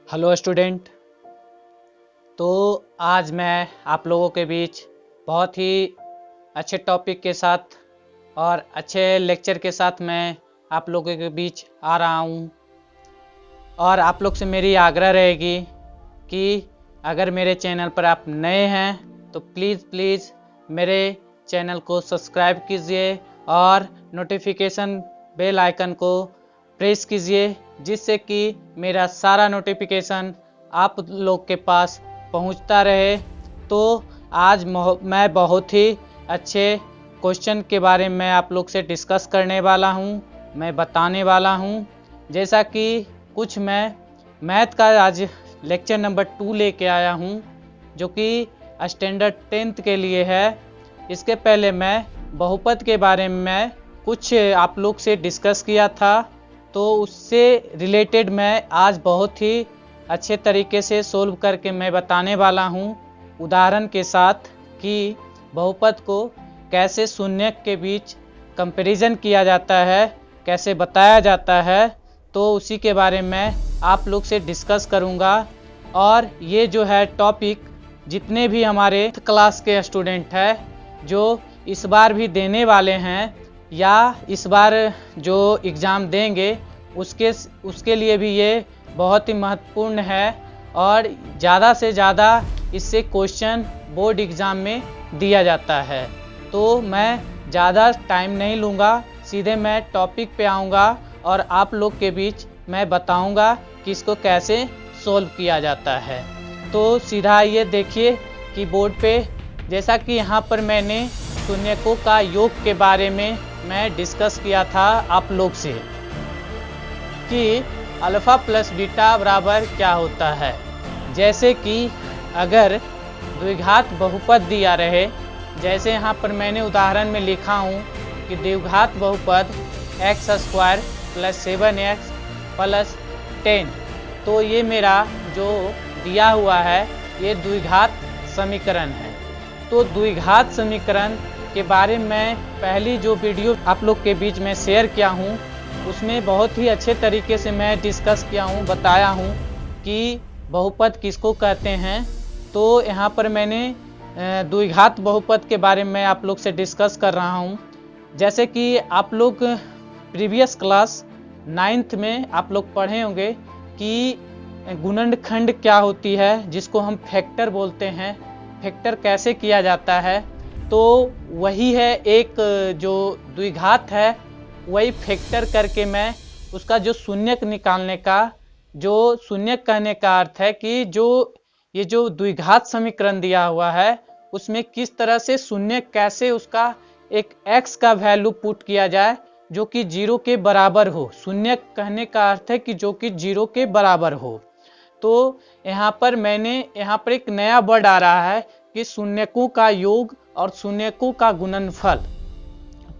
Hello student. तो आज मैं आप लोगों के बीच बहुत ही अच्छे टॉपिक के साथ और अच्छे लेक्चर के साथ मैं आप लोगों के बीच आ रहा हूँ। और आप लोग से मेरी आग्रह रहेगी कि अगर मेरे चैनल पर आप नए हैं तो प्लीज़ मेरे चैनल को सब्सक्राइब कीजिए और नोटिफिकेशन बेल आइकन को प्रेस कीजिए, जिससे कि मेरा सारा नोटिफिकेशन आप लोग के पास पहुंचता रहे। तो आज मैं बहुत ही अच्छे क्वेश्चन के बारे में आप लोग से डिस्कस करने वाला हूं, मैं बताने वाला हूं। जैसा कि कुछ मैं मैथ का आज लेक्चर नंबर 2 लेके आया हूं, जो कि स्टैंडर्ड 10th के लिए है। इसके पहले मैं बहुपद के बारे में कुछ आप लोग से डिस्कस किया था, तो उससे रिलेटेड मैं आज बहुत ही अच्छे तरीके से सोल्व करके मैं बताने वाला हूँ उदाहरण के साथ कि बहुपद को कैसे शून्य के बीच कंपैरिजन किया जाता है, कैसे बताया जाता है। तो उसी के बारे में आप लोग से डिस्कस करूँगा। और ये जो है टॉपिक जितने भी हमारे क्लास के स्टूडेंट हैं जो इस बार भी देने वाले हैं या इस बार जो एग्ज़ाम देंगे उसके लिए भी ये बहुत ही महत्वपूर्ण है। और ज़्यादा से ज़्यादा इससे क्वेश्चन बोर्ड एग्ज़ाम में दिया जाता है। तो मैं ज़्यादा टाइम नहीं लूँगा, सीधे मैं टॉपिक पे आऊँगा और आप लोग के बीच मैं बताऊँगा कि इसको कैसे सोल्व किया जाता है। तो सीधा ये देखिए कि बोर्ड पे जैसा कि यहाँ पर मैंने शून्यकों का योग के बारे में मैं डिस्कस किया था आप लोग से कि अल्फ़ा प्लस बीटा बराबर क्या होता है। जैसे कि अगर द्विघात बहुपद दिया रहे, जैसे यहाँ पर मैंने उदाहरण में लिखा हूँ कि द्विघात बहुपद x² + 7x + 10, तो ये मेरा जो दिया हुआ है ये द्विघात समीकरण है। तो द्विघात समीकरण के बारे में पहली जो वीडियो आप लोग के बीच में शेयर किया हूँ उसमें बहुत ही अच्छे तरीके से मैं डिस्कस किया हूँ, बताया हूँ कि बहुपद किसको कहते हैं। तो यहाँ पर मैंने द्विघात बहुपद के बारे में आप लोग से डिस्कस कर रहा हूँ। जैसे कि आप लोग प्रीवियस क्लास 9th में आप लोग पढ़े होंगे कि गुणनखंड क्या होती है, जिसको हम फैक्टर बोलते हैं, फैक्टर कैसे किया जाता है। तो वही है एक जो द्विघात है, वही फैक्टर करके मैं उसका जो शून्यक निकालने का, जो शून्यक कहने का अर्थ है कि जो ये जो द्विघात समीकरण दिया हुआ है उसमें किस तरह से शून्य कैसे उसका एक x का वैल्यू पुट किया जाए जो कि 0 के बराबर हो। शून्य कहने का अर्थ है कि जो कि 0 के बराबर हो। तो यहाँ पर मैंने एक नया वर्ड आ रहा है कि शून्यकों का योग और शून्यकों का गुणनफल।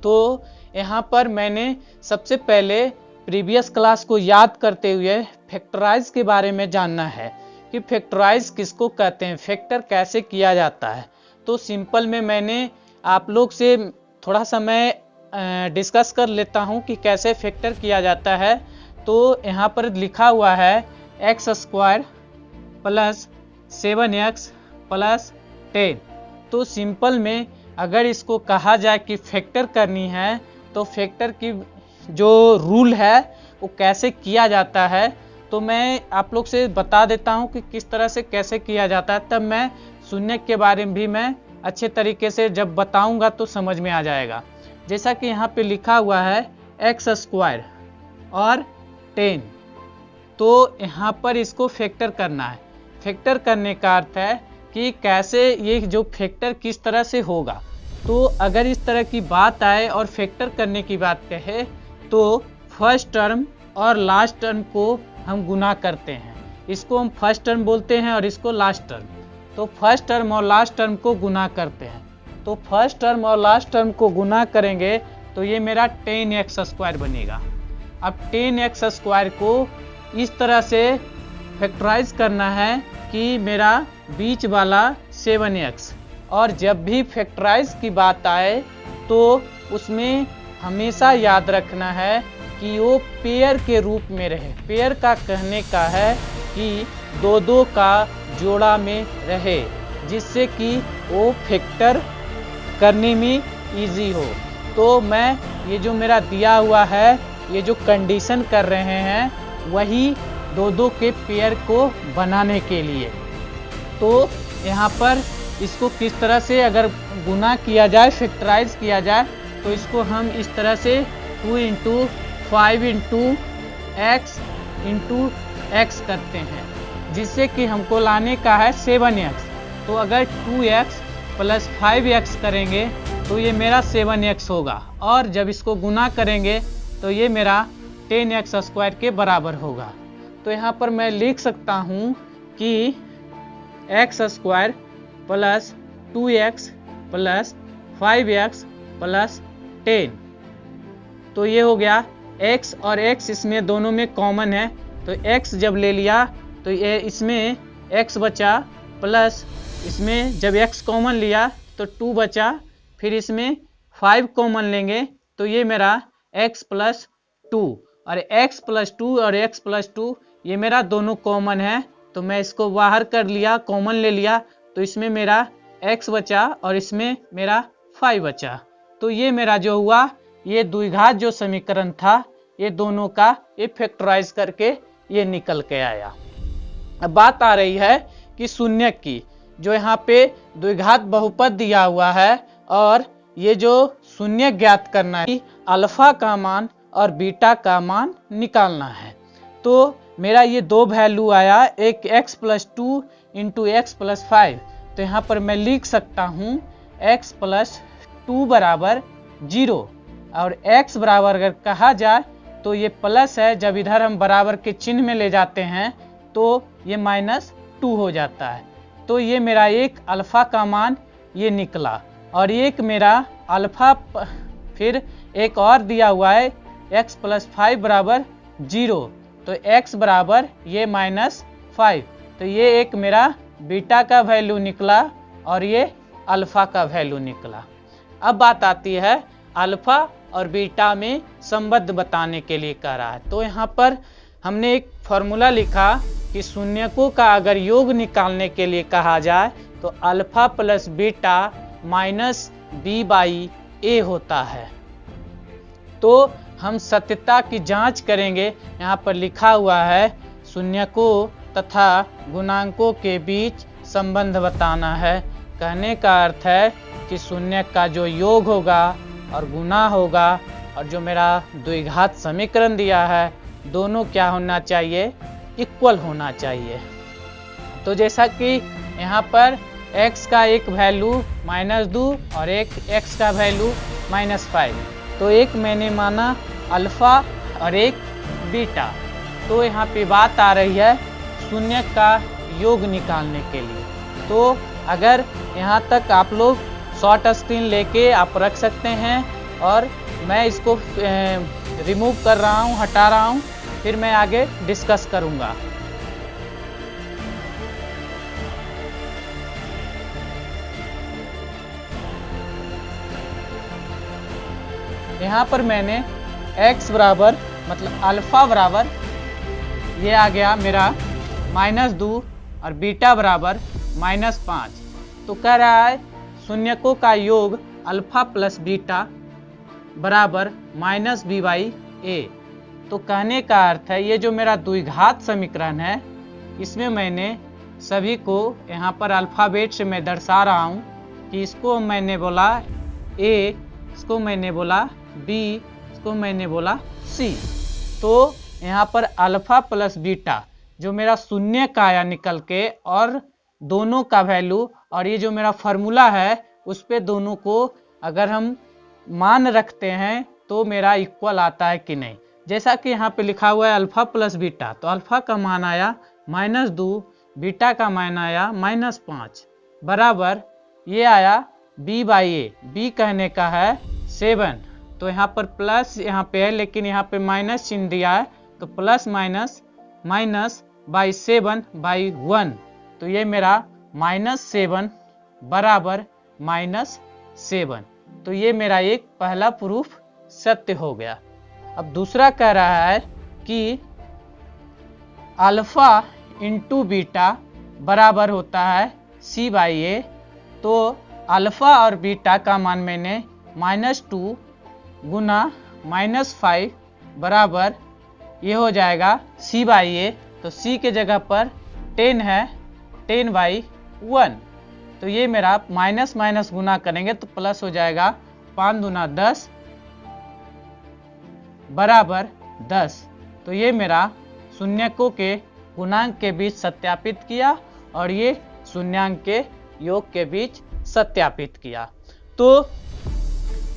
तो यहाँ पर मैंने सबसे पहले प्रीवियस क्लास को याद करते हुए फैक्टराइज के बारे में जानना है कि फैक्टराइज किसको कहते हैं, फैक्टर कैसे किया जाता है। तो सिंपल में मैंने आप लोग से थोड़ा सा मैं डिस्कस कर लेता हूँ कि कैसे फैक्टर किया जाता है। तो यहाँ पर लिखा हुआ है x² + 7x + 10। तो सिंपल में अगर इसको कहा जाए कि फैक्टर करनी है तो फैक्टर की जो रूल है वो कैसे किया जाता है, तो मैं आप लोग से बता देता हूं कि किस तरह से कैसे किया जाता है। तब मैं शून्य के बारे में भी मैं अच्छे तरीके से जब बताऊंगा तो समझ में आ जाएगा। जैसा कि यहाँ पे लिखा हुआ है x² और 10, तो यहाँ पर इसको फैक्टर करना है। फैक्टर करने का अर्थ है कि कैसे ये जो फैक्टर किस तरह से होगा। तो अगर इस तरह की बात आए और फैक्टर करने की बात कहे तो फर्स्ट टर्म और लास्ट टर्म को हम गुना करते हैं। इसको हम फर्स्ट टर्म बोलते हैं और इसको लास्ट टर्म। तो फर्स्ट टर्म और लास्ट टर्म को गुना करते हैं। तो फर्स्ट टर्म और लास्ट टर्म को गुना करेंगे तो ये मेरा 10x² बनेगा। अब 10x² को इस तरह से फैक्टराइज करना है कि मेरा बीच वाला 7x, और जब भी फैक्टराइज की बात आए तो उसमें हमेशा याद रखना है कि वो पेयर के रूप में रहे। पेयर का कहने का है कि दो दो का जोड़ा में रहे, जिससे कि वो फैक्टर करने में इजी हो। तो मैं ये जो मेरा दिया हुआ है, ये जो कंडीशन कर रहे हैं वही दो दो के पेयर को बनाने के लिए। तो यहाँ पर इसको किस तरह से अगर गुना किया जाए, फैक्टराइज किया जाए, तो इसको हम इस तरह से 2 इंटू 5 इंटू एक्स करते हैं, जिससे कि हमको लाने का है 7x। तो अगर 2x प्लस 5x करेंगे तो ये मेरा 7x होगा, और जब इसको गुना करेंगे तो ये मेरा 10x स्क्वायर के बराबर होगा। तो यहाँ पर मैं लिख सकता हूँ कि x square plus 2x plus 5x plus 10। तो ये हो गया x, और x इसमें दोनों में कॉमन है, तो x जब ले लिया तो ये इसमें x बचा, प्लस इसमें जब x कॉमन लिया तो 2 बचा, फिर इसमें 5 कॉमन लेंगे तो ये मेरा x प्लस 2, और x प्लस 2 और x प्लस 2 ये मेरा दोनों कॉमन है, तो मैं इसको बाहर कर लिया, कॉमन ले लिया, तो इसमें मेरा x बचा और इसमें मेरा 5 बचा। तो ये मेरा जो हुआ, ये द्विघात जो समीकरण था, ये दोनों का ये फैक्टराइज करके ये निकल के आया। अब बात आ रही है कि शून्य की, जो यहाँ पे द्विघात बहुपद दिया हुआ है और ये जो शून्य ज्ञात करना है, अल्फा का मान और बीटा का मान निकालना है। तो मेरा ये दो वैल्यू आया, एक x plus 2 into x plus 5। तो यहाँ पर मैं लिख सकता हूँ x प्लस 2 बराबर 0, और x बराबर अगर कहा जाए तो ये प्लस है, जब इधर हम बराबर के चिन्ह में ले जाते हैं तो ये -2 हो जाता है। तो ये मेरा एक अल्फा का मान ये निकला, और एक मेरा अल्फा, फिर एक और दिया हुआ है x प्लस 5 बराबर 0, तो x बराबर ये -5। तो ये एक मेरा बीटा का वैल्यू निकला और ये अल्फा का वैल्यू निकला। अब बात आती है अल्फा और बीटा में संबंध बताने के लिए कह रहा है। तो यहाँ पर हमने एक फॉर्मूला लिखा कि शून्यकों का अगर योग निकालने के लिए कहा जाए तो alpha plus beta minus b by a होता है। तो हम सत्यता की जांच करेंगे। यहाँ पर लिखा हुआ है शून्यकों तथा गुणांकों के बीच संबंध बताना है। कहने का अर्थ है कि शून्य का जो योग होगा और गुना होगा, और जो मेरा द्विघात समीकरण दिया है, दोनों क्या होना चाहिए, इक्वल होना चाहिए। तो जैसा कि यहाँ पर x का एक वैल्यू -2 और एक x का वैल्यू -5, तो एक मैंने माना अल्फा और एक बीटा। तो यहाँ पे बात आ रही है शून्य का योग निकालने के लिए। तो अगर यहाँ तक आप लोग शॉर्ट स्क्रीन लेके आप रख सकते हैं, और मैं इसको रिमूव कर रहा हूँ, हटा रहा हूँ, फिर मैं आगे डिस्कस करूँगा। यहाँ पर मैंने x बराबर मतलब अल्फा बराबर ये आ गया मेरा -2 और बीटा बराबर -5। तो कह रहा है शून्यकों का योग अल्फा प्लस बीटा बराबर -b/a। तो कहने का अर्थ है ये जो मेरा द्विघात समीकरण है, इसमें मैंने सभी को यहाँ पर अल्फ़ाबेट से मैं दर्शा रहा हूँ कि इसको मैंने बोला a, इसको मैंने बोला b, इसको मैंने बोला c। तो यहाँ पर अल्फा प्लस बीटा जो मेरा शून्य का आया निकल के, और दोनों का वैल्यू, और ये जो मेरा फार्मूला है उस पे दोनों को अगर हम मान रखते हैं तो मेरा इक्वल आता है कि नहीं। जैसा कि यहाँ पे लिखा हुआ है अल्फा प्लस बीटा, तो अल्फा का मान आया -2, बीटा का मान आया -5, बराबर ये आया b/a। b कहने का है 7। तो यहाँ पर प्लस यहाँ पे है, लेकिन यहाँ पे माइनस चिन्ह दिया है, तो प्लस माइनस -7/1। तो ये मेरा -7 बराबर -7। तो ये मेरा एक पहला प्रूफ सत्य हो गया। अब दूसरा कह रहा है कि अल्फा इंटू बीटा बराबर होता है c/a। तो अल्फ़ा और बीटा का मान मैंने -2 गुना -5 बराबर ये हो जाएगा c/a। तो c के जगह पर 10 है, 10/1। तो ये मेरा माइनस माइनस गुना करेंगे तो प्लस हो जाएगा, 5 दूना 10 बराबर 10। तो ये मेरा शून्यकों के गुणांक के बीच सत्यापित किया और ये शून्यांक के योग के बीच सत्यापित किया। तो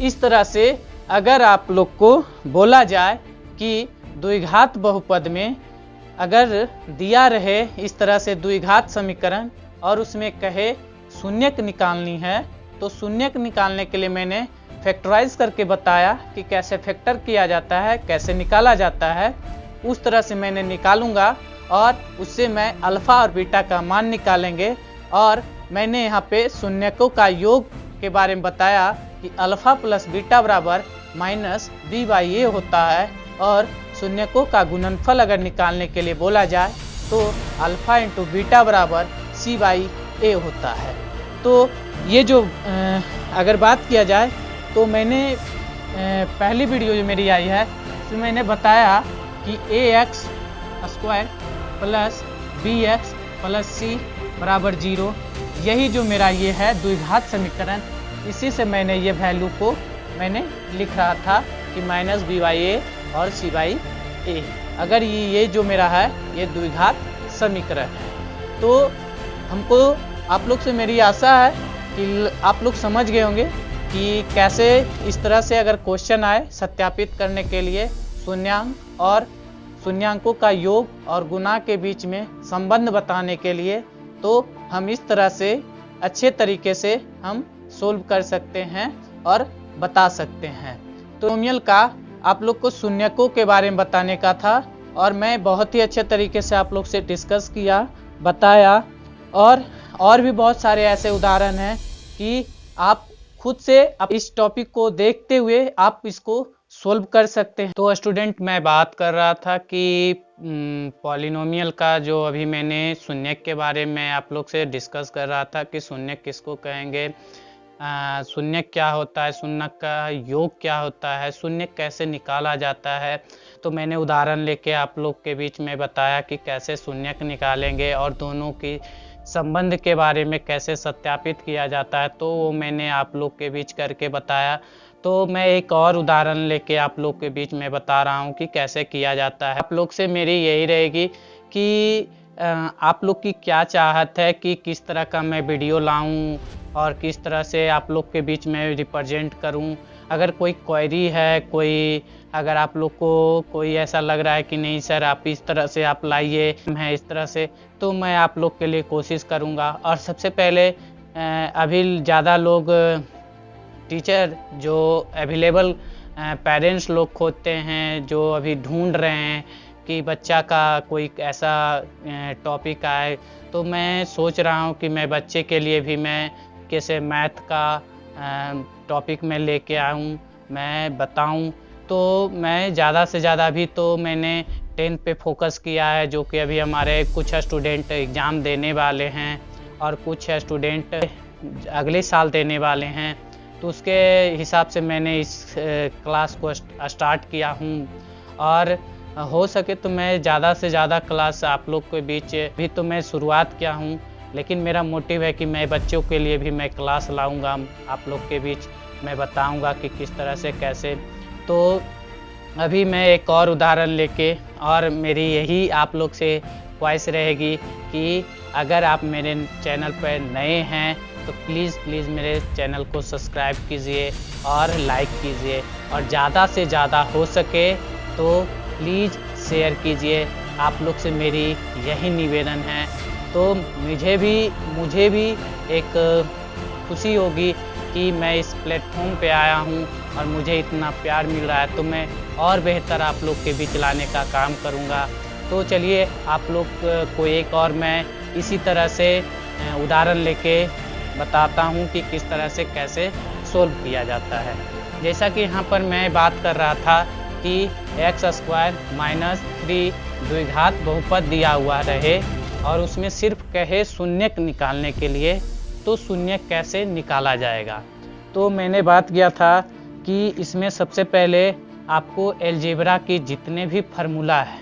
इस तरह से अगर आप लोग को बोला जाए कि द्विघात बहुपद में अगर दिया रहे इस तरह से द्विघात समीकरण और उसमें कहे शून्यक निकालनी है, तो शून्यक निकालने के लिए मैंने फैक्टराइज करके बताया कि कैसे फैक्टर किया जाता है, कैसे निकाला जाता है। उस तरह से मैंने निकालूंगा और उससे मैं अल्फ़ा और बीटा का मान निकालेंगे। और मैंने यहाँ पे शून्यकों का योग के बारे में बताया कि अल्फ़ा प्लस बीटा बराबर -b/a होता है। और शून्यकों का गुणनफल अगर निकालने के लिए बोला जाए तो अल्फ़ा इंटू बीटा बराबर c/a होता है। तो ये जो अगर बात किया जाए तो मैंने पहली वीडियो जो मेरी आई है उसमें मैंने बताया कि ax square plus bx plus c बराबर 0, यही जो मेरा ये है द्विघात समीकरण, इसी से मैंने ये वैल्यू को मैंने लिख रहा था कि -b/a और c/a। अगर ये जो मेरा है ये द्विघात समीकरण है। तो हमको आप लोग से मेरी आशा है कि आप लोग समझ गए होंगे कि कैसे इस तरह से अगर क्वेश्चन आए सत्यापित करने के लिए शून्यांक और शून्यांकों का योग और गुणा के बीच में संबंध बताने के लिए, तो हम इस तरह से अच्छे तरीके से हम सोल्व कर सकते हैं और बता सकते हैं। तो पॉलिनोमियल का आप लोग को शून्यकों के बारे में बताने का था और मैं बहुत ही अच्छे तरीके से आप लोग से डिस्कस किया, बताया। और भी बहुत सारे ऐसे उदाहरण हैं कि आप खुद से इस टॉपिक को देखते हुए आप इसको सोल्व कर सकते हैं। तो स्टूडेंट, मैं बात कर रहा था कि पॉलिनोमियल का जो अभी मैंने शून्यक के बारे में आप लोग से डिस्कस कर रहा था कि शून्यक किसको कहेंगे, शून्यक क्या होता है, शून्यक का योग क्या होता है, शून्यक कैसे निकाला जाता है। तो मैंने उदाहरण लेके आप लोग के बीच में बताया कि कैसे शून्यक निकालेंगे और दोनों की संबंध के बारे में कैसे सत्यापित किया जाता है, तो वो मैंने आप लोग के बीच करके बताया। तो मैं एक और उदाहरण लेके आप लोग के बीच में बता रहा हूँ कि कैसे किया जाता है। आप लोग से मेरी यही रहेगी कि आप लोग की क्या चाहत है कि किस तरह का मैं वीडियो लाऊं और किस तरह से आप लोग के बीच में रिप्रेजेंट करूं। अगर कोई क्वेरी है, कोई अगर आप लोग को कोई ऐसा लग रहा है कि नहीं सर आप इस तरह से आप लाइए है इस तरह से, तो मैं आप लोग के लिए कोशिश करूंगा। और सबसे पहले अभी ज़्यादा लोग टीचर जो अवेलेबल पेरेंट्स लोग खोजते हैं, जो अभी ढूंढ रहे हैं कि बच्चा का कोई ऐसा टॉपिक आए, तो मैं सोच रहा हूँ कि मैं बच्चे के लिए भी मैं कैसे मैथ का टॉपिक में लेके आऊँ, मैं बताऊँ। तो मैं ज़्यादा से ज़्यादा अभी तो मैंने 10th पे फोकस किया है, जो कि अभी हमारे कुछ स्टूडेंट एग्ज़ाम देने वाले हैं और कुछ स्टूडेंट अगले साल देने वाले हैं। तो उसके हिसाब से मैंने इस क्लास को स्टार्ट किया हूँ और हो सके तो मैं ज़्यादा से ज़्यादा क्लास आप लोग के बीच भी तो मैं शुरुआत किया हूँ, लेकिन मेरा मोटिव है कि मैं बच्चों के लिए भी मैं क्लास लाऊंगा, आप लोग के बीच मैं बताऊंगा कि किस तरह से कैसे। तो अभी मैं एक और उदाहरण लेके, और मेरी यही आप लोग से ख्वाहिश रहेगी कि अगर आप मेरे चैनल पर नए हैं तो प्लीज़ मेरे चैनल को सब्सक्राइब कीजिए और लाइक कीजिए, और ज़्यादा से ज़्यादा हो सके तो प्लीज़ शेयर कीजिए। आप लोग से मेरी यही निवेदन है। तो मुझे भी एक खुशी होगी कि मैं इस प्लेटफॉर्म पे आया हूँ और मुझे इतना प्यार मिल रहा है, तो मैं और बेहतर आप लोग के बीच लाने का काम करूँगा। तो चलिए आप लोग को एक और मैं इसी तरह से उदाहरण लेके बताता हूँ कि किस तरह से कैसे सोल्व किया जाता है। जैसा कि यहाँ पर मैं बात कर रहा था कि x² - 3 द्विघात बहुपद दिया हुआ रहे, और उसमें सिर्फ कहे शून्यक निकालने के लिए, तो शून्यक कैसे निकाला जाएगा। तो मैंने बात किया था कि इसमें सबसे पहले आपको अलजेब्रा की जितने भी फार्मूला है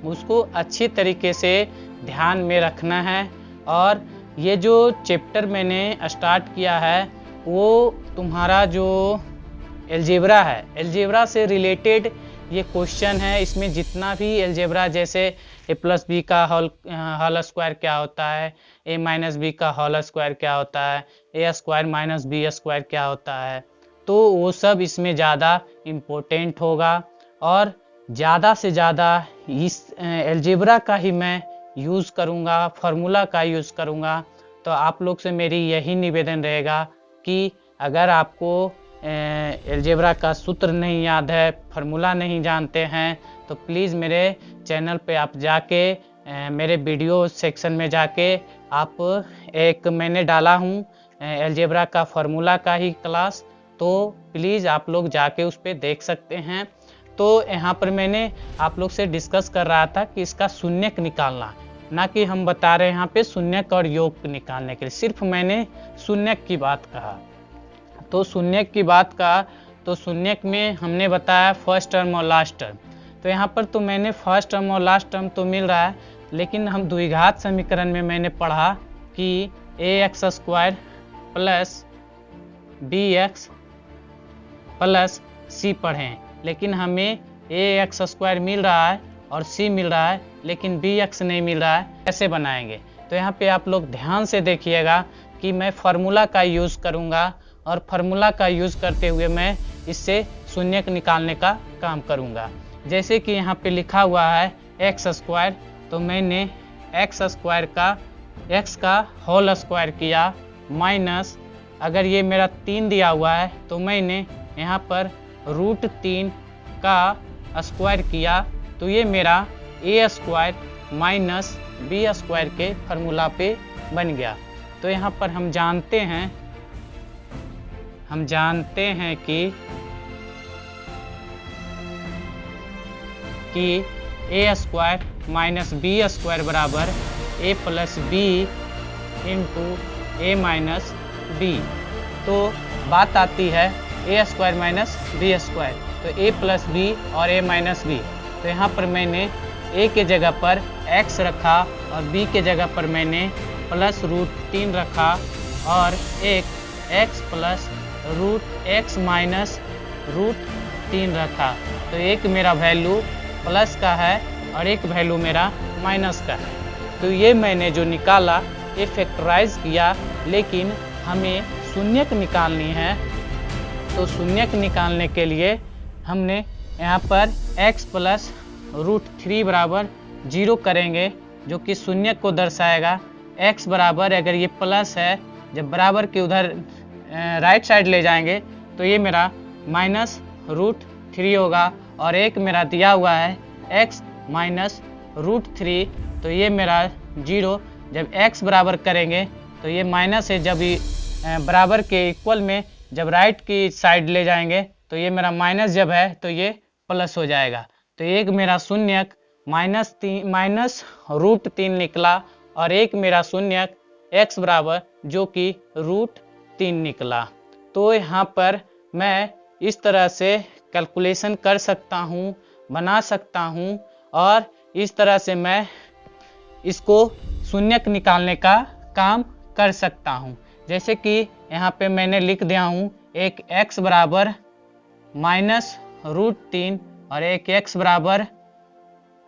उसको अच्छी तरीके से ध्यान में रखना है। और ये जो चैप्टर मैंने स्टार्ट किया है वो तुम्हारा जो अलजेब्रा है, अलजेब्रा से रिलेटेड ये क्वेश्चन है। इसमें जितना भी अलजेब्रा, जैसे a प्लस बी का होल स्क्वायर क्या होता है, a माइनस बी का होल स्क्वायर क्या होता है, a square minus B square क्या होता है, तो वो सब इसमें ज़्यादा इम्पोर्टेंट होगा। और ज़्यादा से ज़्यादा इस अलजेब्रा का ही मैं यूज़ करूँगा, फार्मूला का यूज़ करूँगा। तो आप लोग से मेरी यही निवेदन रहेगा कि अगर आपको अलजेब्रा का सूत्र नहीं याद है, फार्मूला नहीं जानते हैं, तो प्लीज़ मेरे चैनल पे आप जाके मेरे वीडियो सेक्शन में जाके आप एक मैंने डाला हूँ अलजेब्रा का फार्मूला का ही क्लास, तो प्लीज़ आप लोग जाके उस पर देख सकते हैं। तो यहाँ पर मैंने आप लोग से डिस्कस कर रहा था कि इसका शून्यक निकालना, ना कि हम बता रहे हैं यहाँ पे शून्यक और योग निकालने के लिए, सिर्फ मैंने शून्यक की बात कहा। तो शून्यक की बात कहा तो शून्यक में हमने बताया फर्स्ट टर्म और लास्ट टर्म। तो यहाँ पर तो मैंने फर्स्ट टर्म और लास्ट टर्म तो मिल रहा है, लेकिन हम द्विघात समीकरण में मैंने पढ़ा कि ax square plus bx plus c पढ़ें, लेकिन हमें ax स्क्वायर मिल रहा है और c मिल रहा है, लेकिन bx नहीं मिल रहा है। कैसे बनाएंगे? तो यहाँ पे आप लोग ध्यान से देखिएगा कि मैं फार्मूला का यूज़ करूँगा, और फार्मूला का यूज़ करते हुए मैं इससे शून्यक निकालने का काम करूँगा। जैसे कि यहाँ पे लिखा हुआ है एक्स स्क्वायर, तो मैंने एक्स स्क्वायर का एक्स का होल स्क्वायर किया, माइनस अगर ये मेरा 3 दिया हुआ है तो मैंने यहाँ पर √3 का स्क्वायर किया, तो ये मेरा ए स्क्वायर माइनस बी स्क्वायर के फार्मूला पे बन गया। तो यहाँ पर हम जानते हैं कि ए स्क्वायर माइनस बी स्क्वायर बराबर ए प्लस बी इंटू ए माइनस बी। तो बात आती है ए स्क्वायर माइनस बी स्क्वायर, तो ए प्लस बी और ए माइनस बी। तो यहाँ पर मैंने ए के जगह पर x रखा और b के जगह पर मैंने प्लस √3 रखा, और एक x प्लस √x माइनस √3 रखा। तो एक मेरा वैल्यू प्लस का है और एक वैल्यू मेरा माइनस का है। तो ये मैंने जो निकाला ये फैक्टराइज किया, लेकिन हमें शून्यक निकालनी है। तो शून्यक निकालने के लिए हमने यहाँ पर x प्लस √3 बराबर 0 करेंगे, जो कि शून्यक को दर्शाएगा। x बराबर, अगर ये प्लस है, जब बराबर के उधर राइट साइड ले जाएंगे तो ये मेरा माइनस √3 होगा, और एक मेरा दिया हुआ है x माइनस √3, तो ये मेरा 0। जब x बराबर करेंगे तो ये माइनस है, जब बराबर के इक्वल में जब राइट की साइड ले जाएंगे तो ये मेरा माइनस जब है तो ये प्लस हो जाएगा। तो एक मेरा शून्यक माइनस √3 निकला, और एक मेरा शून्यक x बराबर जो कि √3 निकला। तो यहाँ पर मैं इस तरह से कैलकुलेशन कर सकता हूँ, बना सकता हूँ, और इस तरह से मैं इसको शून्यक निकालने का काम कर सकता हूँ। जैसे कि यहाँ पे मैंने लिख दिया हूँ एक x बराबर माइनस √3 और एक x बराबर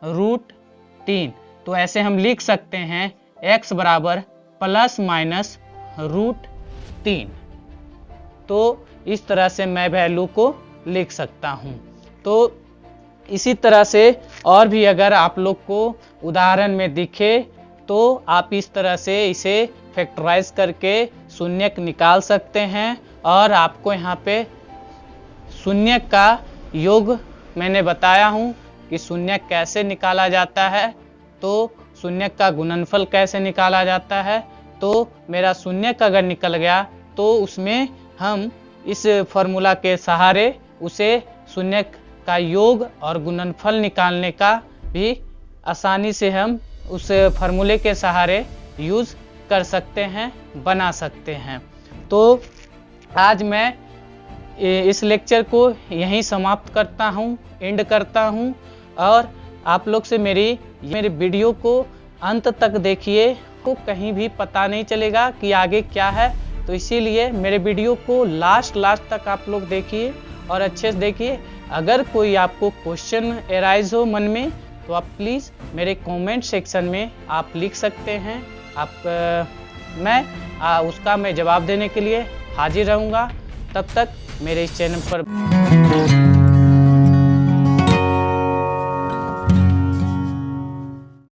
√3। तो ऐसे हम लिख सकते हैं x बराबर प्लस माइनस √3। तो इस तरह से मैं वैल्यू को लिख सकता हूँ। तो इसी तरह से और भी अगर आप लोग को उदाहरण में दिखे तो आप इस तरह से इसे फैक्टराइज करके शून्यक निकाल सकते हैं। और आपको यहाँ पे शून्यक का योग मैंने बताया हूँ कि शून्यक कैसे निकाला जाता है, तो शून्यक का गुणनफल कैसे निकाला जाता है। तो मेरा शून्यक अगर निकल गया तो उसमें हम इस फॉर्मूला के सहारे उसे शून्यक का योग और गुणनफल निकालने का भी आसानी से हम उस फार्मूले के सहारे यूज़ कर सकते हैं, बना सकते हैं। तो आज मैं इस लेक्चर को यहीं समाप्त करता हूँ, एंड करता हूँ। और आप लोग से मेरे वीडियो को अंत तक देखिए, को कहीं भी पता नहीं चलेगा कि आगे क्या है। तो इसीलिए मेरे वीडियो को लास्ट तक आप लोग देखिए और अच्छे से देखिए। अगर कोई आपको क्वेश्चन एराइज हो मन में तो आप प्लीज़ मेरे कमेंट सेक्शन में आप लिख सकते हैं। मैं उसका जवाब देने के लिए हाजिर रहूँगा। तब तक मेरे इस चैनल पर